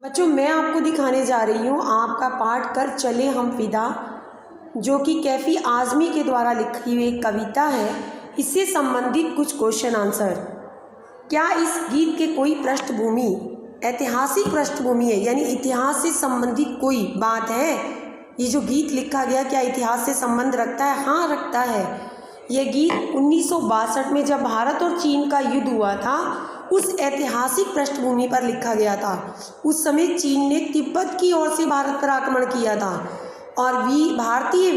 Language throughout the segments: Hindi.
बच्चों, मैं आपको दिखाने जा रही हूँ आपका पाठ कर चले हम फिदा, जो कि कैफी आज़मी के द्वारा लिखी हुई एक कविता है। इससे संबंधित कुछ क्वेश्चन आंसर। क्या इस गीत के कोई पृष्ठभूमि ऐतिहासिक पृष्ठभूमि है, यानी इतिहास से संबंधित कोई बात है? ये जो गीत लिखा गया क्या इतिहास से संबंध रखता है? हाँ, रखता है। यह गीत 1962 में जब भारत और चीन का युद्ध हुआ था, उस ऐतिहासिक पृष्ठभूमि पर लिखा गया था। उस समय चीन ने तिब्बत की ओर से भारत पर आक्रमण किया था और भारतीय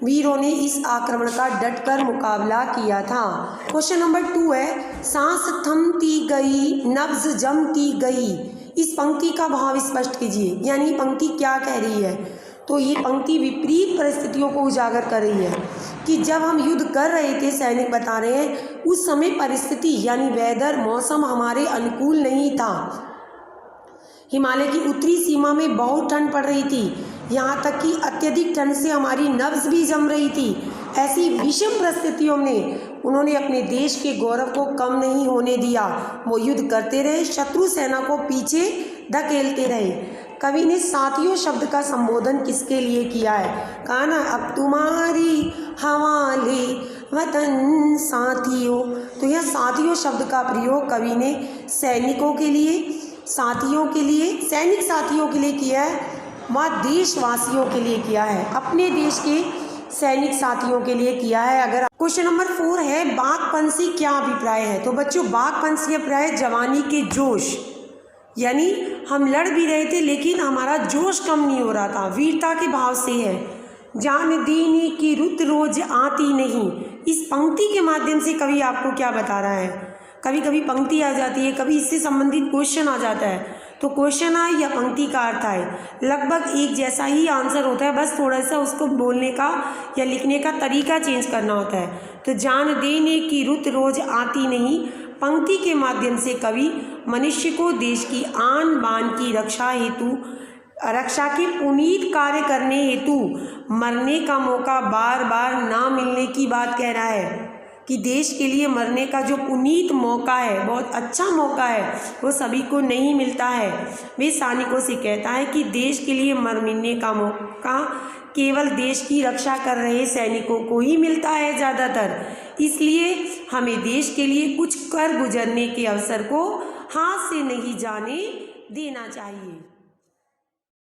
वीरों ने इस आक्रमण का डटकर मुकाबला किया था। क्वेश्चन नंबर 2 है, सांस थमती गई नब्ज जमती गई। इस पंक्ति का भाव स्पष्ट कीजिए, यानी पंक्ति क्या कह रही है? तो ये पंक्ति विपरीत परिस्थितियों को उजागर कर रही है कि जब हम युद्ध कर रहे थे, सैनिक बता रहे हैं, उस समय परिस्थिति यानी वेदर मौसम हमारे अनुकूल नहीं था। हिमालय की उत्तरी सीमा में बहुत ठंड पड़ रही थी, यहाँ तक कि अत्यधिक ठंड से हमारी नब्ज भी जम रही थी। ऐसी विषम परिस्थितियों में उन्होंने अपने देश के गौरव को कम नहीं होने दिया। वो युद्ध करते रहे, शत्रु सेना को पीछे धकेलते रहे। कवि ने साथियों शब्द का संबोधन किसके लिए किया है? कहा ना, अब तुम्हारी हवाले वतन साथियों। तो यह साथियों शब्द का प्रयोग कवि ने सैनिकों के लिए, साथियों के लिए, सैनिक साथियों के लिए किया है, वह देशवासियों के लिए किया है, अपने देश के सैनिक साथियों के लिए किया है। अगर क्वेश्चन नंबर 4 है, बाघपन से क्या अभिप्राय है? तो बच्चों, बाघपन से अभिप्राय जवानी के जोश, यानी हम लड़ भी रहे थे लेकिन हमारा जोश कम नहीं हो रहा था, वीरता के भाव से है। जान दीनी की रुत रोज आती नहीं। इस पंक्ति के माध्यम से कवि आपको क्या बता रहा है? कभी कभी पंक्ति आ जाती है, कभी इससे संबंधित क्वेश्चन आ जाता है, तो क्वेश्चन आए या पंक्ति का अर्थ आए, लगभग एक जैसा ही आंसर होता है, बस थोड़ा सा उसको बोलने का या लिखने का तरीका चेंज करना होता है। तो जान देने की रुत रोज आती नहीं पंक्ति के माध्यम से कवि मनुष्य को देश की आन बान की रक्षा के पुनीत कार्य करने हेतु मरने का मौका बार बार ना मिलने की बात कह रहा है कि देश के लिए मरने का जो पुनीत मौका है, बहुत अच्छा मौका है, वो सभी को नहीं मिलता है। वे सैनिकों से कहता है कि देश के लिए मरने का मौका केवल देश की रक्षा कर रहे सैनिकों को ही मिलता है ज़्यादातर, इसलिए हमें देश के लिए कुछ कर गुजरने के अवसर को हाथ से नहीं जाने देना चाहिए।